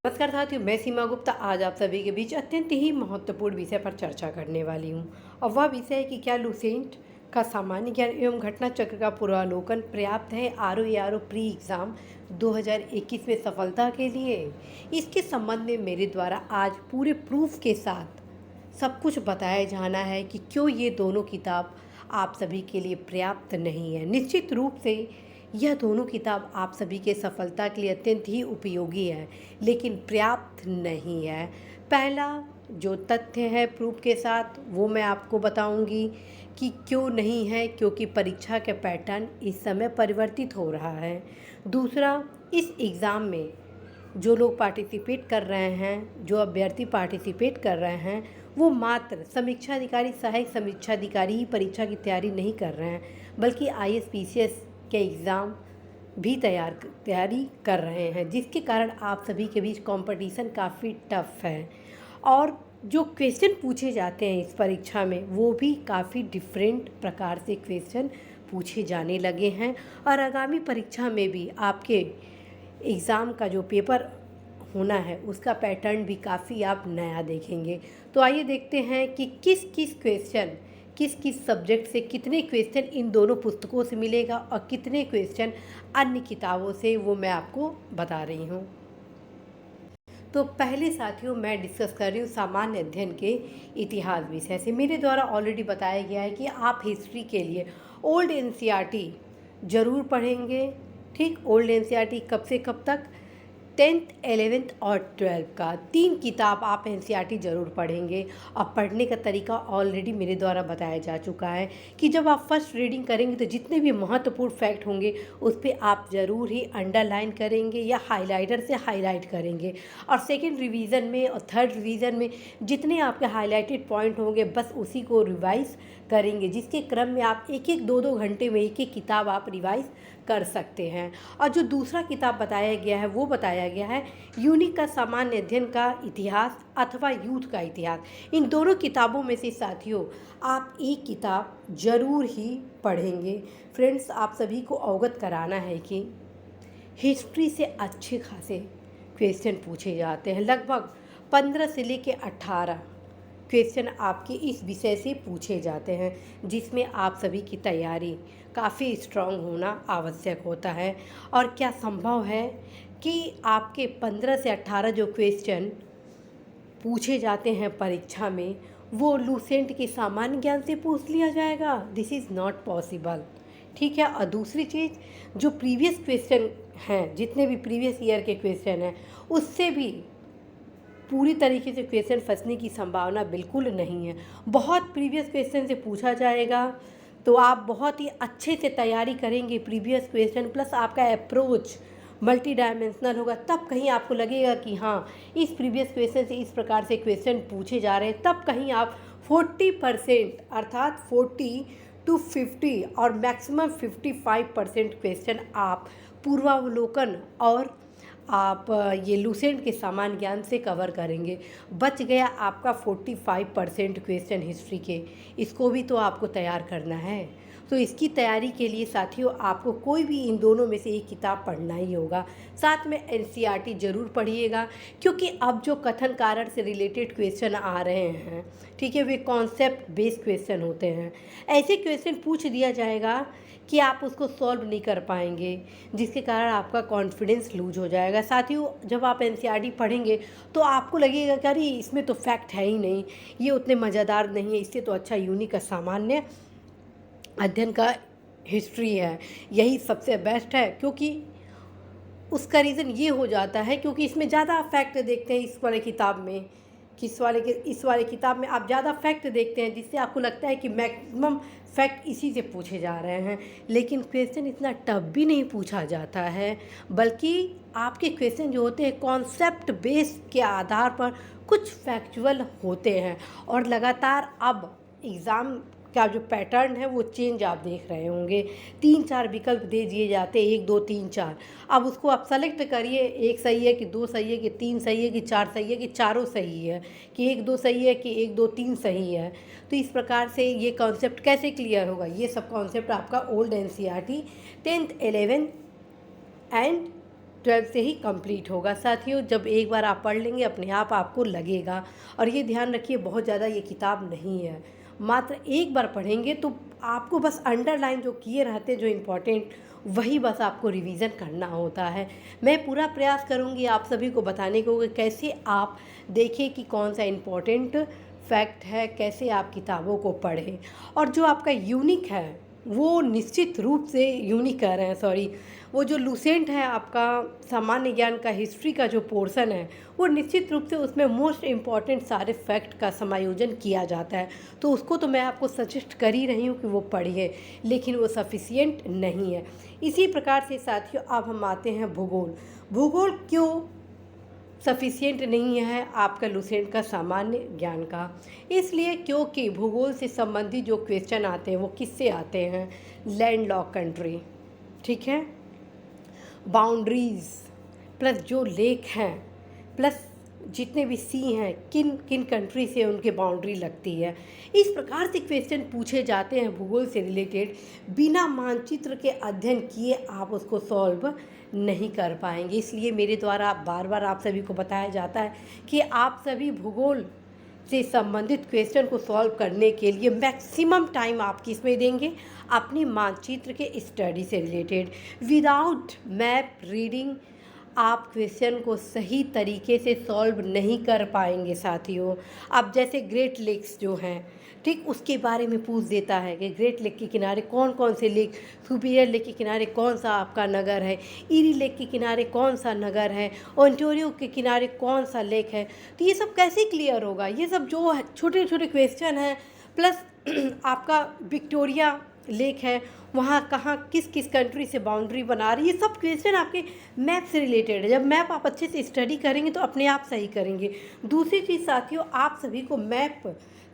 नमस्कार साथियों, मैं सीमा गुप्ता आज आप सभी के बीच अत्यंत ही महत्वपूर्ण विषय पर चर्चा करने वाली हूँ। और वह विषय है कि क्या लुसेंट का सामान्य ज्ञान एवं घटना चक्र का पूर्वावलोकन पर्याप्त है आरओ प्री एग्ज़ाम 2021 में सफलता के लिए। इसके संबंध में मेरे द्वारा आज पूरे प्रूफ के साथ सब कुछ बताया जाना है कि क्यों ये दोनों किताब आप सभी के लिए पर्याप्त नहीं है। निश्चित रूप से यह दोनों किताब आप सभी के सफलता के लिए अत्यंत ही उपयोगी है, लेकिन पर्याप्त नहीं है। पहला जो तथ्य है प्रूफ के साथ वो मैं आपको बताऊंगी कि क्यों नहीं है, क्योंकि परीक्षा के पैटर्न इस समय परिवर्तित हो रहा है। दूसरा, इस एग्ज़ाम में जो लोग पार्टिसिपेट कर रहे हैं, जो अभ्यर्थी पार्टिसिपेट कर रहे हैं, वो मात्र समीक्षा अधिकारी, सहायक समीक्षा अधिकारी ही परीक्षा की तैयारी नहीं कर रहे हैं, बल्कि आईएएस के एग्ज़ाम भी तैयारी कर रहे हैं, जिसके कारण आप सभी के बीच कंपटीशन काफ़ी टफ है। और जो क्वेश्चन पूछे जाते हैं इस परीक्षा में वो भी काफ़ी डिफरेंट प्रकार से क्वेश्चन पूछे जाने लगे हैं। और आगामी परीक्षा में भी आपके एग्ज़ाम का जो पेपर होना है उसका पैटर्न भी काफ़ी आप नया देखेंगे। तो आइए देखते हैं कि किस किस सब्जेक्ट से कितने क्वेश्चन इन दोनों पुस्तकों से मिलेगा और कितने क्वेश्चन अन्य किताबों से, वो मैं आपको बता रही हूँ। तो पहले साथियों मैं डिस्कस कर रही हूँ सामान्य अध्ययन के इतिहास विषय से। मेरे द्वारा ऑलरेडी बताया गया है कि आप हिस्ट्री के लिए ओल्ड एनसीईआरटी ज़रूर पढ़ेंगे। ठीक, ओल्ड एनसीईआरटी कब से कब तक? 10th 11th और 12th का 3 किताब आप एनसीईआरटी ज़रूर पढ़ेंगे। और पढ़ने का तरीका ऑलरेडी मेरे द्वारा बताया जा चुका है कि जब आप फर्स्ट रीडिंग करेंगे तो जितने भी महत्वपूर्ण फैक्ट होंगे उस पर आप ज़रूर ही अंडरलाइन करेंगे या हाइलाइटर से हाईलाइट करेंगे। और सेकेंड रिवीज़न में और थर्ड रिवीज़न में जितने आपके हाईलाइटेड पॉइंट होंगे बस उसी को रिवाइज़ करेंगे, जिसके क्रम में आप एक एक दो घंटे में एक किताब आप रिवाइज़ कर सकते हैं। और जो दूसरा किताब बताया गया है वो बताया गया है यूनिक का सामान्य अध्ययन का इतिहास अथवा यूथ का इतिहास। इन दोनों किताबों में से साथियों आप एक किताब ज़रूर ही पढ़ेंगे। फ्रेंड्स, आप सभी को अवगत कराना है कि हिस्ट्री से अच्छे खासे क्वेश्चन पूछे जाते हैं। लगभग 15 से लेकर 18 क्वेश्चन आपके इस विषय से पूछे जाते हैं, जिसमें आप सभी की तैयारी काफ़ी स्ट्रांग होना आवश्यक होता है। और क्या संभव है कि आपके 15 से 18 जो क्वेश्चन पूछे जाते हैं परीक्षा में वो लुसेंट के सामान्य ज्ञान से पूछ लिया जाएगा? This is not possible. ठीक है। और दूसरी चीज़, जो प्रीवियस क्वेश्चन हैं, जितने भी प्रीवियस ईयर के क्वेश्चन हैं, उससे भी पूरी तरीके से क्वेश्चन फंसने की संभावना बिल्कुल नहीं है। बहुत प्रीवियस क्वेश्चन से पूछा जाएगा तो आप बहुत ही अच्छे से तैयारी करेंगे प्रीवियस क्वेश्चन, प्लस आपका अप्रोच मल्टी डायमेंशनल होगा, तब कहीं आपको लगेगा कि हाँ इस प्रीवियस क्वेश्चन से इस प्रकार से क्वेश्चन पूछे जा रहे हैं, तब कहीं आप 40% अर्थात 40 to 50 और मैक्सिमम 55% क्वेश्चन आप पूर्वावलोकन और आप ये लुसेंट के सामान्य ज्ञान से कवर करेंगे। बच गया आपका 45% क्वेश्चन हिस्ट्री के, इसको भी तो आपको तैयार करना है। तो इसकी तैयारी के लिए साथियों आपको कोई भी इन दोनों में से एक किताब पढ़ना ही होगा। साथ में एनसीईआरटी ज़रूर पढ़िएगा, क्योंकि अब जो कथन कारण से रिलेटेड क्वेश्चन आ रहे हैं, ठीक है, वे कॉन्सेप्ट बेस्ड क्वेश्चन होते हैं। ऐसे क्वेश्चन पूछ दिया जाएगा कि आप उसको सॉल्व नहीं कर पाएंगे, जिसके कारण आपका कॉन्फिडेंस लूज हो जाएगा। साथियों, जब आप एनसीईआरटी पढ़ेंगे तो आपको लगेगा कि अरे इसमें तो फैक्ट है ही नहीं, ये उतने मज़ेदार नहीं है, इससे तो अच्छा यूनिक का सामान्य अध्ययन का हिस्ट्री है, यही सबसे बेस्ट है। क्योंकि उसका रीज़न ये हो जाता है क्योंकि इसमें ज़्यादा फैक्ट देखते हैं इस वाले किताब में, कि इस वाले किताब में आप ज़्यादा फैक्ट देखते हैं, जिससे आपको लगता है कि मैक्सिमम फैक्ट इसी से पूछे जा रहे हैं। लेकिन क्वेश्चन इतना टफ भी नहीं पूछा जाता है, बल्कि आपके क्वेश्चन जो होते हैं कॉन्सेप्ट बेस के आधार पर कुछ फैक्चुअल होते हैं। और लगातार अब एग्ज़ाम का जो पैटर्न है वो चेंज आप देख रहे होंगे। 3-4 विकल्प दे दिए जाते हैं, 1 2 3 4। अब उसको आप सेलेक्ट करिए, 1 सही है कि 2 सही है कि 3 सही है कि 4 सही है कि चारों सही है, कि 1 2 सही है कि 1 2 3 सही है। तो इस प्रकार से ये कॉन्सेप्ट कैसे क्लियर होगा? ये सब कॉन्सेप्ट आपका old NCERT 10th 11th and 12th से ही कंप्लीट होगा। साथियों, जब एक बार आप पढ़ लेंगे अपने आप आपको लगेगा। और ये ध्यान रखिए, बहुत ज़्यादा ये किताब नहीं है, मात्र एक बार पढ़ेंगे तो आपको बस अंडरलाइन जो किए रहते हैं, जो इम्पोर्टेंट, वही बस आपको रिवीज़न करना होता है। मैं पूरा प्रयास करूँगी आप सभी को बताने को कि कैसे आप देखें कि कौन सा इम्पोर्टेंट फैक्ट है, कैसे आप किताबों को पढ़ें। और जो आपका यूनिक है वो निश्चित रूप से यूनिक कह रहे हैं, सॉरी, वो जो लूसेंट है आपका सामान्य ज्ञान का हिस्ट्री का जो पोर्शन है, वो निश्चित रूप से उसमें मोस्ट इम्पॉर्टेंट सारे फैक्ट का समायोजन किया जाता है। तो उसको तो मैं आपको सजेस्ट कर ही रही हूँ कि वो पढ़िए, लेकिन वो सफिशिएंट नहीं है। इसी प्रकार से साथियों, अब हम आते हैं भूगोल। भूगोल क्यों सफिशिएंट नहीं है आपका लूसेंट का सामान्य ज्ञान का? इसलिए क्योंकि भूगोल से संबंधित जो क्वेश्चन आते हैं वो किससे आते हैं? लैंड लॉक कंट्री, ठीक है, बाउंड्रीज, प्लस जो लेक हैं, प्लस जितने भी सी हैं, किन किन कंट्री से उनके बाउंड्री लगती है। इस प्रकार से क्वेश्चन पूछे जाते हैं भूगोल से रिलेटेड। बिना मानचित्र के अध्ययन किए आप उसको सॉल्व नहीं कर पाएंगे। इसलिए मेरे द्वारा बार बार आप सभी को बताया जाता है कि आप सभी भूगोल से संबंधित क्वेश्चन को सॉल्व करने के लिए मैक्सिमम टाइम आप किस में देंगे? अपनी मानचित्र के स्टडी से रिलेटेड। विदाउट मैप रीडिंग आप क्वेश्चन को सही तरीके से सॉल्व नहीं कर पाएंगे साथियों। अब जैसे ग्रेट लेक्स जो हैं, ठीक, उसके बारे में पूछ देता है कि ग्रेट लेक के किनारे कौन कौन से लेक, सुपीरियर लेक के किनारे कौन सा आपका नगर है, ईरी लेक के किनारे कौन सा नगर है, ओंटारियो के किनारे कौन सा लेक है। तो ये सब कैसे क्लियर होगा? ये सब जो छोटे छोटे क्वेश्चन हैं, प्लस आपका विक्टोरिया लेक है, वहाँ कहाँ किस किस कंट्री से बाउंड्री बना रही है, ये सब क्वेश्चन आपके मैप से रिलेटेड है। जब मैप आप अच्छे से स्टडी करेंगे तो अपने आप सही करेंगे। दूसरी चीज़ साथियों, आप सभी को मैप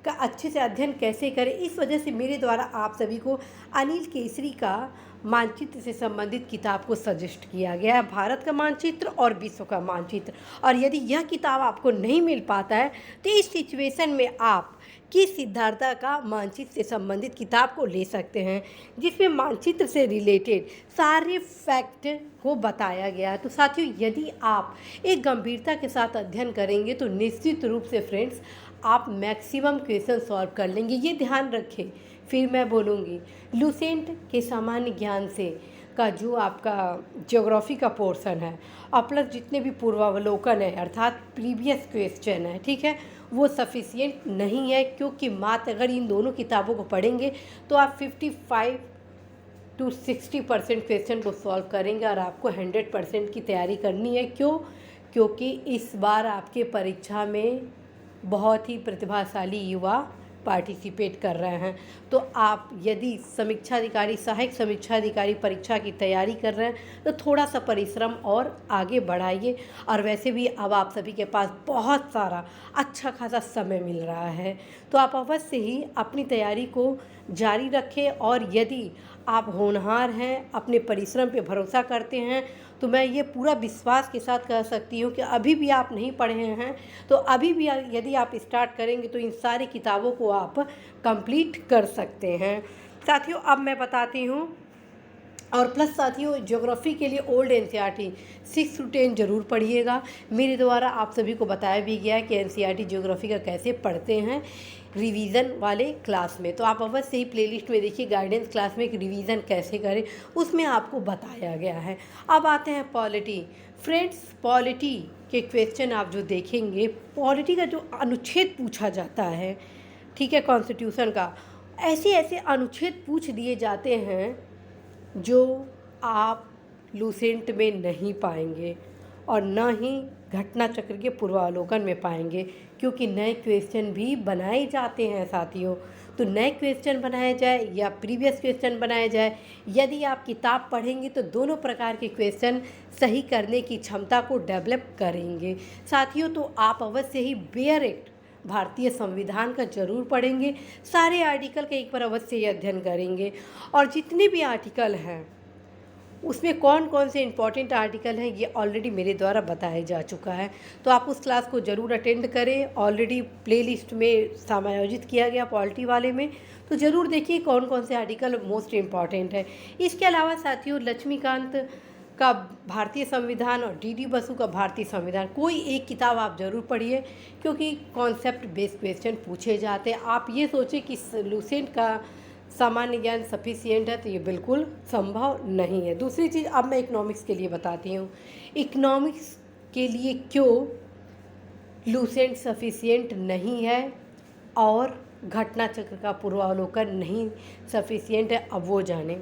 का अच्छे से अध्ययन कैसे करें, इस वजह से मेरे द्वारा आप सभी को अनिल केसरी का मानचित्र से संबंधित किताब को सजेस्ट किया गया है, भारत का मानचित्र और विश्व का मानचित्र। और यदि यह किताब आपको नहीं मिल पाता है तो इस सिचुएशन में आप किस सिद्धार्था का मानचित्र से संबंधित किताब को ले सकते हैं, जिसमें मानचित्र से रिलेटेड सारे फैक्ट को बताया गया है। तो साथियों, यदि आप एक गंभीरता के साथ अध्ययन करेंगे तो निश्चित रूप से फ्रेंड्स आप मैक्सिमम क्वेश्चन सॉल्व कर लेंगे। ये ध्यान रखें, फिर मैं बोलूँगी, लूसेंट के सामान्य ज्ञान से का जो आपका ज्योग्राफी का पोर्शन है और प्लस जितने भी पूर्वावलोकन है अर्थात प्रीवियस क्वेश्चन है, ठीक है, वो सफिशिएंट नहीं है। क्योंकि मात्र अगर इन दोनों किताबों को पढ़ेंगे तो आप 55 to 60% क्वेश्चन को सॉल्व करेंगे और आपको 100% की तैयारी करनी है। क्यों? क्योंकि इस बार आपके परीक्षा में बहुत ही प्रतिभाशाली युवा पार्टिसिपेट कर रहे हैं। तो आप यदि समीक्षाधिकारी, सहायक समीक्षाधिकारी परीक्षा की तैयारी कर रहे हैं तो थोड़ा सा परिश्रम और आगे बढ़ाइए। और वैसे भी अब आप सभी के पास बहुत सारा अच्छा खासा समय मिल रहा है, तो आप अवश्य ही अपनी तैयारी को जारी रखें। और यदि आप होनहार हैं, अपने परिश्रम पे भरोसा करते हैं, तो मैं ये पूरा विश्वास के साथ कह सकती हूँ कि अभी भी आप नहीं पढ़े हैं तो अभी भी यदि आप स्टार्ट करेंगे तो इन सारी किताबों को आप कंप्लीट कर सकते हैं। साथियों, अब मैं बताती हूँ, और प्लस साथियों, ज्योग्राफी के लिए ओल्ड एनसीईआरटी 6 to 10 जरूर पढ़िएगा। मेरे द्वारा आप सभी को बताया भी गया है कि एनसीईआरटी ज्योग्राफी का कैसे पढ़ते हैं रिवीजन वाले क्लास में। तो आप अवश्य ही प्लेलिस्ट में देखिए, गाइडेंस क्लास में एक रिवीजन कैसे करें, उसमें आपको बताया गया है। अब आते हैं पॉलिटी। फ्रेंड्स, पॉलिटी के क्वेश्चन आप जो देखेंगे, पॉलिटी का जो अनुच्छेद पूछा जाता है, ठीक है, कॉन्स्टिट्यूशन का, ऐसे ऐसे अनुच्छेद पूछ दिए जाते हैं जो आप लूसेंट में नहीं पाएंगे और न ही घटना चक्र के पूर्वावलोकन में पाएंगे, क्योंकि नए क्वेश्चन भी बनाए जाते हैं साथियों। तो नए क्वेश्चन बनाए जाए या प्रीवियस क्वेश्चन बनाए जाए, यदि आप किताब पढ़ेंगे तो दोनों प्रकार के क्वेश्चन सही करने की क्षमता को डेवलप करेंगे साथियों। तो आप अवश्य ही बेयर एक्ट, भारतीय संविधान का जरूर पढ़ेंगे, सारे आर्टिकल का एक बार अवश्य ही अध्ययन करेंगे। और जितने भी आर्टिकल हैं उसमें कौन कौन से इंपॉर्टेंट आर्टिकल हैं ये ऑलरेडी मेरे द्वारा बताया जा चुका है, तो आप उस क्लास को ज़रूर अटेंड करें। ऑलरेडी प्लेलिस्ट में समायोजित किया गया पॉलिटी वाले में, तो ज़रूर देखिए कौन कौन से आर्टिकल मोस्ट इम्पॉर्टेंट है। इसके अलावा साथियों, लक्ष्मीकांत का भारतीय संविधान और डीडी बसु का भारतीय संविधान, कोई एक किताब आप ज़रूर पढ़िए, क्योंकि कॉन्सेप्ट बेस्ड क्वेश्चन पूछे जाते हैं। आप ये सोचें कि लूसेंट का सामान्य ज्ञान सफिशिएंट है, तो ये बिल्कुल संभव नहीं है। दूसरी चीज़ अब मैं इकोनॉमिक्स के लिए बताती हूँ। इकोनॉमिक्स के लिए क्यों लूसेंट सफिशिएंट नहीं है और घटना चक्र का पूर्वावलोकन नहीं सफिशिएंट है, अब वो जानें।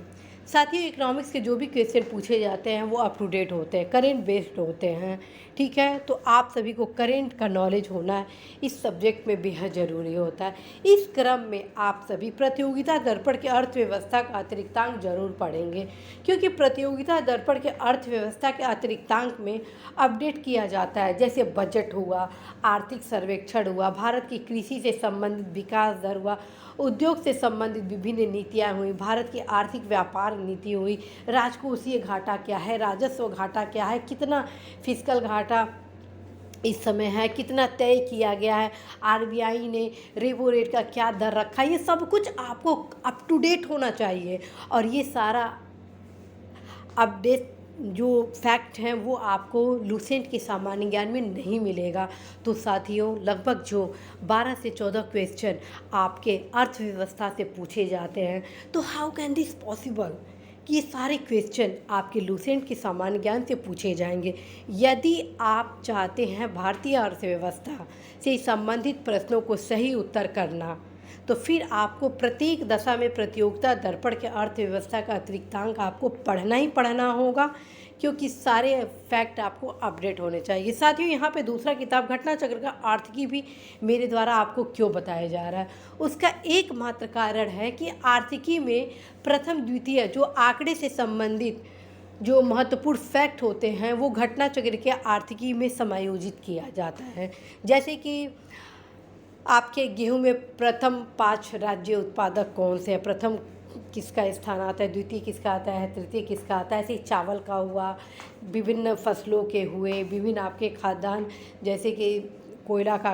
साथियों, इकोनॉमिक्स के जो भी क्वेश्चन पूछे जाते हैं वो अप टू डेट होते हैं, करेंट बेस्ड होते हैं, ठीक है। तो आप सभी को करेंट का नॉलेज होना इस सब्जेक्ट में बेहद ज़रूरी होता है। इस क्रम में आप सभी प्रतियोगिता दर्पण के अर्थव्यवस्था का अतिरिक्तांक जरूर पढ़ेंगे, क्योंकि प्रतियोगिता दर्पण के अर्थव्यवस्था के अतिरिक्तांक में अपडेट किया जाता है, जैसे बजट हुआ, आर्थिक सर्वेक्षण हुआ, भारत की कृषि से संबंधित विकास दर हुआ, उद्योग से संबंधित विभिन्न नीतियाँ हुई, भारत की आर्थिक व्यापार नीति हुई, राजकोषीय घाटा क्या है, राजस्व घाटा क्या है, कितना फिस्कल घाटा इस समय है, कितना तय किया गया है, आरबीआई ने रेपो रेट का क्या दर रखा है, ये सब कुछ आपको अप टू डेट होना चाहिए। और ये सारा अपडेट जो फैक्ट हैं वो आपको लूसेंट के सामान्य ज्ञान में नहीं मिलेगा। तो साथियों, लगभग जो 12 से 14 क्वेश्चन आपके अर्थव्यवस्था से पूछे जाते हैं, तो हाउ कैन दिस पॉसिबल कि ये सारे क्वेश्चन आपके लूसेंट के सामान्य ज्ञान से पूछे जाएंगे। यदि आप चाहते हैं भारतीय अर्थव्यवस्था से संबंधित प्रश्नों को सही उत्तर करना, तो फिर आपको प्रत्येक दशा में प्रतियोगिता दर्पण के अर्थव्यवस्था का अतिरिक्तांक आपको पढ़ना ही पढ़ना होगा, क्योंकि सारे फैक्ट आपको अपडेट होने चाहिए। साथियों, यहाँ पे दूसरा किताब घटना चक्र का आर्थिकी भी मेरे द्वारा आपको क्यों बताया जा रहा है, उसका एकमात्र कारण है कि आर्थिकी में प्रथम द्वितीय जो आंकड़े से संबंधित जो महत्वपूर्ण फैक्ट होते हैं वो घटना चक्र के आर्थिकी में समायोजित किया जाता है। जैसे कि आपके गेहूं में प्रथम 5 राज्य उत्पादक कौन से हैं, प्रथम किसका स्थान आता है, द्वितीय किसका आता है, तृतीय किसका आता है। ऐसे ही चावल का हुआ, विभिन्न फसलों के हुए, विभिन्न आपके खाद्यान्न, जैसे कि कोयला का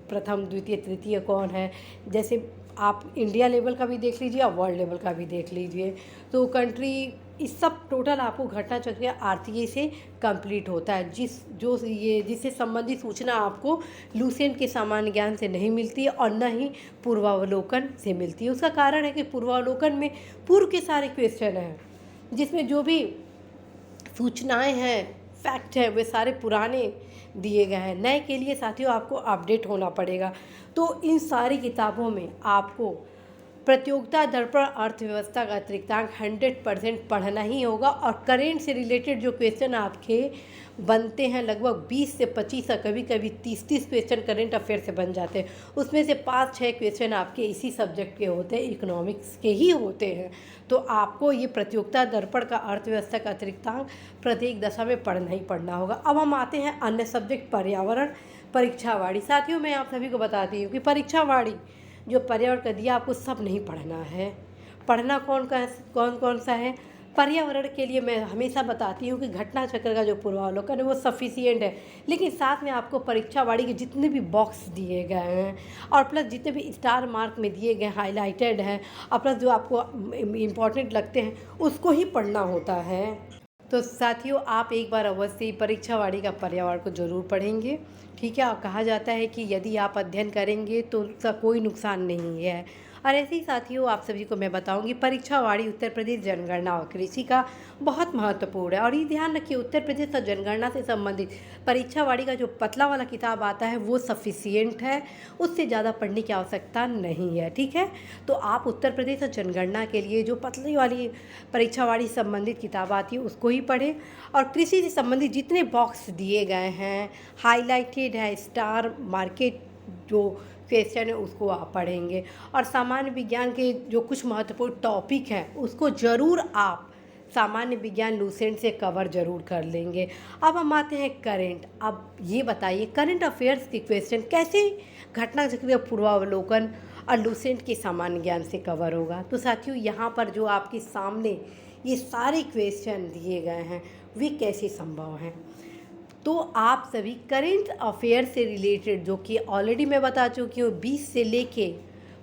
प्रथम द्वितीय तृतीय कौन है। जैसे आप इंडिया लेवल का भी देख लीजिए और वर्ल्ड लेवल का भी देख लीजिए, तो कंट्री इस सब टोटल आपको घटना चक्र आर्थिकी से कंप्लीट होता है, जिससे संबंधित सूचना आपको लूसेंट के सामान्य ज्ञान से नहीं मिलती है और न ही पूर्वावलोकन से मिलती है। उसका कारण है कि पूर्वावलोकन में पूर्व के सारे क्वेश्चन हैं, जिसमें जो भी सूचनाएं हैं, फैक्ट हैं, वे सारे पुराने दिए गए हैं। नए के लिए साथियों आपको अपडेट होना पड़ेगा। तो इन सारी किताबों में आपको प्रतियोगिता दर्पण अर्थव्यवस्था का अतिरिक्तांक 100% पढ़ना ही होगा, और करेंट से रिलेटेड जो क्वेश्चन आपके बनते हैं लगभग 20 से 25 और कभी कभी 30 क्वेश्चन करेंट अफेयर से बन जाते हैं। उसमें से 5-6 क्वेश्चन आपके इसी सब्जेक्ट के होते हैं, इकोनॉमिक्स के ही होते हैं। तो आपको ये प्रतियोगिता दर्पण का अर्थव्यवस्था का अतिरिक्तांक प्रत्येक दशा में पढ़ना ही पढ़ना होगा। अब हम आते हैं अन्य सब्जेक्ट पर्यावरण परीक्षावाड़ी। साथियों, मैं आप सभी को बताती हूँ कि परीक्षावाड़ी जो पर्यावरण का दिया आपको सब नहीं पढ़ना है। पढ़ना कौन कौन सा है। पर्यावरण के लिए मैं हमेशा बताती हूँ कि घटना चक्र का जो पूर्वावलोकन है वो सफिशिएंट है, लेकिन साथ में आपको परीक्षावाड़ी के जितने भी बॉक्स दिए गए हैं और प्लस जितने भी स्टार मार्क में दिए गए हाईलाइटेड हैं और प्लस जो आपको इम्पॉर्टेंट लगते हैं उसको ही पढ़ना होता है। तो साथियों, आप एक बार अवश्य परीक्षावाड़ी का पर्यावरण को जरूर पढ़ेंगे, ठीक है। और कहा जाता है कि यदि आप अध्ययन करेंगे तो उसका कोई नुकसान नहीं है। और ऐसे ही साथियों, आप सभी को मैं बताऊंगी परीक्षावाड़ी उत्तर प्रदेश जनगणना और कृषि का बहुत महत्वपूर्ण है। और ये ध्यान रखिए, उत्तर प्रदेश और जनगणना से संबंधित परीक्षावाड़ी का जो पतला वाला किताब आता है वो सफिशिएंट है, उससे ज़्यादा पढ़ने की आवश्यकता नहीं है, ठीक है। तो आप उत्तर प्रदेश और जनगणना के लिए जो पतली वाली परीक्षावाड़ी संबंधित किताब आती है उसको ही पढ़ें। और कृषि से संबंधित जितने बॉक्स दिए गए हैं, हाईलाइटेड है, स्टार मार्केट जो क्वेश्चन है उसको आप पढ़ेंगे। और सामान्य विज्ञान के जो कुछ महत्वपूर्ण टॉपिक हैं उसको ज़रूर आप सामान्य विज्ञान लूसेंट से कवर जरूर कर लेंगे। अब हम आते हैं करेंट। अब ये बताइए करंट अफेयर्स के क्वेश्चन कैसे घटना चक्र पूर्वावलोकन और लूसेंट के सामान्य ज्ञान से कवर होगा। तो साथियों, यहाँ पर जो आपके सामने ये सारे क्वेश्चन दिए गए हैं वे कैसे संभव हैं। तो आप सभी करेंट अफेयर से रिलेटेड, जो कि ऑलरेडी मैं बता चुकी हूँ, 20 से लेके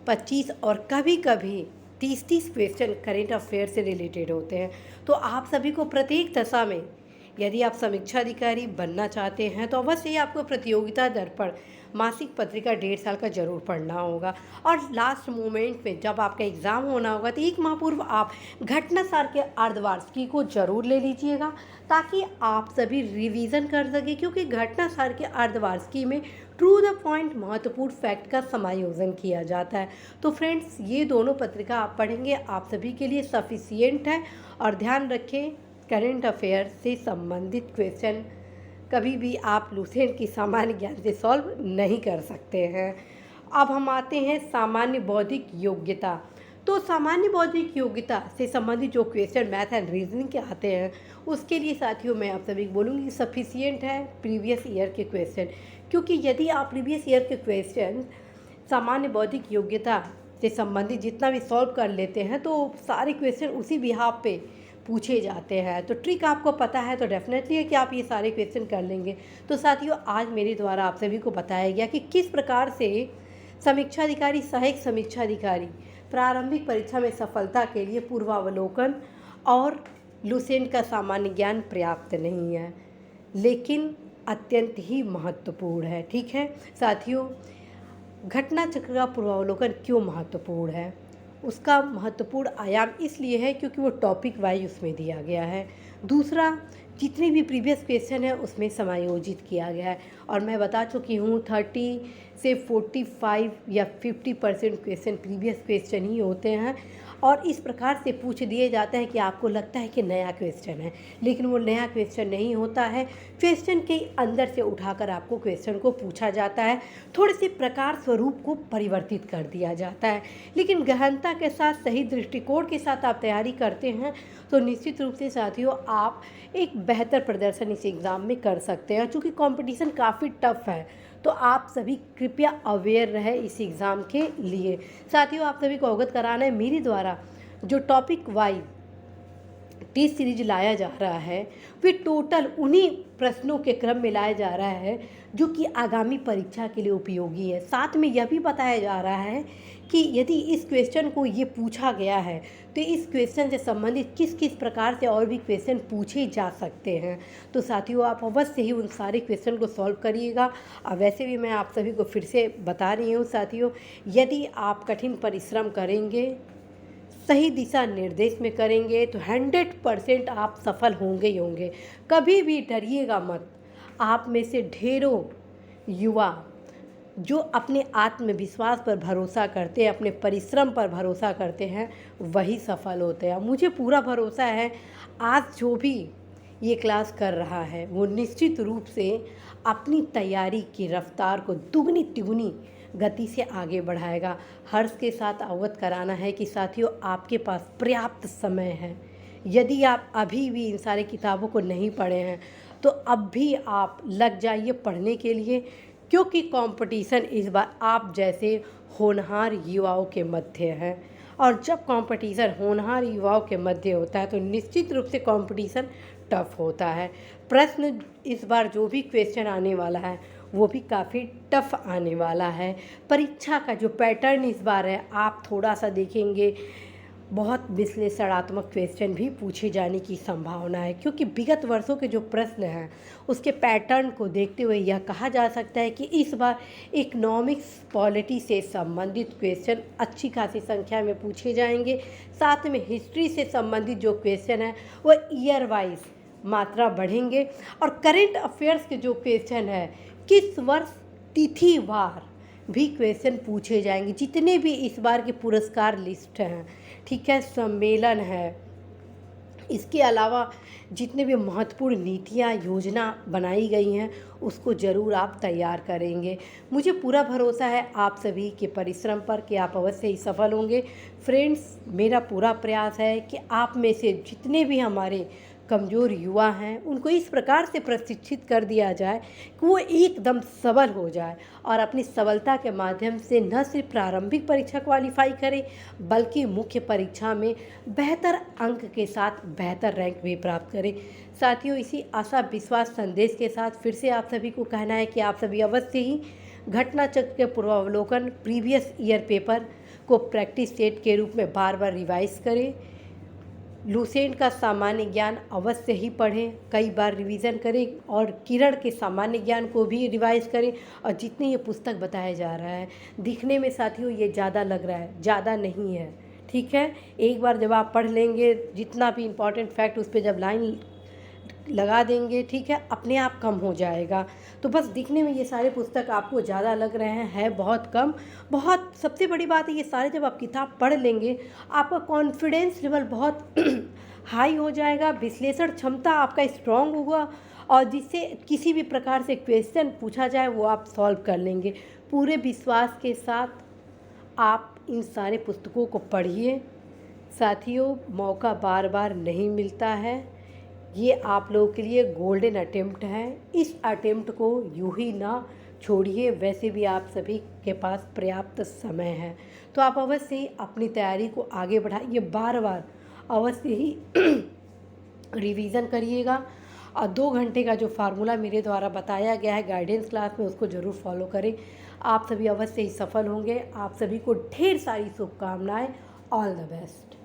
25 और कभी कभी 30 क्वेश्चन करेंट अफेयर से रिलेटेड होते हैं। तो आप सभी को प्रत्येक दशा में यदि आप समीक्षा अधिकारी बनना चाहते हैं तो अवश्य ही आपको प्रतियोगिता दर्पण मासिक पत्रिका 1.5 साल का जरूर पढ़ना होगा। और लास्ट मोमेंट में जब आपका एग्ज़ाम होना होगा तो 1 माह पूर्व आप घटनासार के अर्धवार्षिकी को जरूर ले लीजिएगा, ताकि आप सभी रिवीजन कर सकें, क्योंकि घटनासार के अर्धवार्षिकी में ट्रू द पॉइंट महत्वपूर्ण फैक्ट का समायोजन किया जाता है। तो फ्रेंड्स, ये दोनों पत्रिका आप पढ़ेंगे आप सभी के लिए सफिशियंट है। और ध्यान रखें, करंट अफेयर से संबंधित क्वेश्चन कभी भी आप लूसेंट की सामान्य ज्ञान से सॉल्व नहीं कर सकते हैं। अब हम आते हैं सामान्य बौद्धिक योग्यता। तो सामान्य बौद्धिक योग्यता से संबंधित जो क्वेश्चन मैथ एंड रीजनिंग के आते हैं, उसके लिए साथियों मैं आप सभी को बोलूँगी कि सफिशियंट है प्रीवियस ईयर के क्वेश्चन, क्योंकि यदि आप प्रीवियस ईयर के क्वेश्चन सामान्य बौद्धिक योग्यता से संबंधित जितना भी सॉल्व कर लेते हैं तो सारे क्वेश्चन उसी बिहाफ पे पूछे जाते हैं। तो ट्रिक आपको पता है तो डेफिनेटली है कि आप ये सारे क्वेश्चन कर लेंगे। तो साथियों, आज मेरे द्वारा आप सभी को बताया गया कि किस प्रकार से समीक्षा अधिकारी, सहायक समीक्षा अधिकारी प्रारंभिक परीक्षा में सफलता के लिए पूर्वावलोकन और लूसेंट का सामान्य ज्ञान पर्याप्त नहीं है, लेकिन अत्यंत ही महत्वपूर्ण है। ठीक है साथियों, घटना चक्र का पूर्वावलोकन क्यों महत्वपूर्ण है? उसका महत्वपूर्ण आयाम इसलिए है क्योंकि वो टॉपिक वाइज उसमें दिया गया है। दूसरा, जितने भी प्रीवियस क्वेश्चन है उसमें समायोजित किया गया है। और मैं बता चुकी हूँ 30 से 45 या 50% क्वेश्चन प्रीवियस क्वेश्चन ही होते हैं, और इस प्रकार से पूछ दिए जाते हैं कि आपको लगता है कि नया क्वेश्चन है, लेकिन वो नया क्वेश्चन नहीं होता है। क्वेश्चन के अंदर से उठाकर आपको क्वेश्चन को पूछा जाता है, थोड़े से प्रकार स्वरूप को परिवर्तित कर दिया जाता है। लेकिन गहनता के साथ, सही दृष्टिकोण के साथ आप तैयारी करते हैं तो निश्चित रूप से साथियों आप एक बेहतर प्रदर्शन इस एग्ज़ाम में कर सकते हैं। चूँकि कंपटीशन काफ़ी टफ है तो आप सभी कृपया अवेयर रहे इस एग्ज़ाम के लिए। साथियों, आप सभी को अवगत कराना है, मेरे द्वारा जो टॉपिक वाइज टेस्ट सीरीज लाया जा रहा है वे टोटल उन्हीं प्रश्नों के क्रम में लाया जा रहा है जो कि आगामी परीक्षा के लिए उपयोगी है। साथ में यह भी बताया जा रहा है कि यदि इस क्वेश्चन को ये पूछा गया है तो इस क्वेश्चन से संबंधित किस किस प्रकार से और भी क्वेश्चन पूछे जा सकते हैं। तो साथियों, आप अवश्य ही उन सारे क्वेश्चन को सॉल्व करिएगा। और वैसे भी मैं आप सभी को फिर से बता रही हूँ साथियों, यदि आप कठिन परिश्रम करेंगे, सही दिशा निर्देश में करेंगे तो 100% आप सफल होंगे ही होंगे। कभी भी डरिएगा मत। आप में से ढेरों युवा जो अपने आत्मविश्वास पर भरोसा करते हैं, अपने परिश्रम पर भरोसा करते हैं, वही सफल होते हैं। मुझे पूरा भरोसा है आज जो भी ये क्लास कर रहा है वो निश्चित रूप से अपनी तैयारी की रफ्तार को दुगनी तिगुनी गति से आगे बढ़ाएगा। हर्ष के साथ अवगत कराना है कि साथियों आपके पास पर्याप्त समय है। यदि आप अभी भी इन सारी किताबों को नहीं पढ़े हैं तो अब भी आप लग जाइए पढ़ने के लिए, क्योंकि कंपटीशन इस बार आप जैसे होनहार युवाओं के मध्य है। और जब कंपटीशन होनहार युवाओं के मध्य होता है तो निश्चित रूप से कंपटीशन टफ होता है। प्रश्न इस बार जो भी क्वेश्चन आने वाला है वो भी काफ़ी टफ आने वाला है। परीक्षा का जो पैटर्न इस बार है आप थोड़ा सा देखेंगे, बहुत विश्लेषणात्मक क्वेश्चन भी पूछे जाने की संभावना है, क्योंकि विगत वर्षों के जो प्रश्न हैं उसके पैटर्न को देखते हुए यह कहा जा सकता है कि इस बार इकोनॉमिक्स पॉलिटी से संबंधित क्वेश्चन अच्छी खासी संख्या में पूछे जाएंगे। साथ में हिस्ट्री से संबंधित जो क्वेश्चन है वह ईयर वाइज मात्रा बढ़ेंगे, और करेंट अफेयर्स के जो क्वेश्चन है किस वर्ष तिथिवार भी क्वेश्चन पूछे जाएंगे। जितने भी इस बार के पुरस्कार लिस्ट हैं, ठीक है, सम्मेलन है, इसके अलावा जितने भी महत्वपूर्ण नीतियाँ योजना बनाई गई हैं उसको ज़रूर आप तैयार करेंगे। मुझे पूरा भरोसा है आप सभी के परिश्रम पर कि आप अवश्य ही सफल होंगे। फ्रेंड्स, मेरा पूरा प्रयास है कि आप में से जितने भी हमारे कमज़ोर युवा हैं उनको इस प्रकार से प्रशिक्षित कर दिया जाए कि वो एकदम सबल हो जाए और अपनी सबलता के माध्यम से न सिर्फ प्रारंभिक परीक्षा क्वालिफाई करें बल्कि मुख्य परीक्षा में बेहतर अंक के साथ बेहतर रैंक भी प्राप्त करें। साथियों, इसी आशा विश्वास संदेश के साथ फिर से आप सभी को कहना है कि आप सभी अवश्य ही घटना चक्र के पूर्वावलोकन प्रीवियस ईयर पेपर को प्रैक्टिस सेट के रूप में बार बार रिवाइज करें। लुसेंट का सामान्य ज्ञान अवश्य ही पढ़ें, कई बार रिवीजन करें और किरण के सामान्य ज्ञान को भी रिवाइज करें। और जितनी ये पुस्तक बताया जा रहा है, दिखने में साथियों ये ज़्यादा लग रहा है, ज़्यादा नहीं है, ठीक है। एक बार जब आप पढ़ लेंगे, जितना भी इम्पॉर्टेंट फैक्ट उस पर जब लाइन लगा देंगे, ठीक है, अपने आप कम हो जाएगा। तो बस दिखने में ये सारे पुस्तक आपको ज़्यादा लग रहे हैं, है बहुत कम। बहुत सबसे बड़ी बात है, ये सारे जब आप किताब पढ़ लेंगे, आपका कॉन्फिडेंस लेवल बहुत हाई हो जाएगा, विश्लेषण क्षमता आपका स्ट्रांग होगा, और जिससे किसी भी प्रकार से क्वेश्चन पूछा जाए वो आप सॉल्व कर लेंगे। पूरे विश्वास के साथ आप इन सारे पुस्तकों को पढ़िए साथियों, मौका बार बार नहीं मिलता है। ये आप लोगों के लिए गोल्डन अटेम्प्ट है, इस अटेम्प्ट को यूं ही ना छोड़िए। वैसे भी आप सभी के पास पर्याप्त समय है, तो आप अवश्य ही अपनी तैयारी को आगे बढ़ाइए, बार बार अवश्य ही रिवीजन करिएगा। और 2 घंटे का जो फार्मूला मेरे द्वारा बताया गया है गाइडेंस क्लास में, उसको ज़रूर फॉलो करें। आप सभी अवश्य ही सफल होंगे। आप सभी को ढेर सारी शुभकामनाएं। All the best.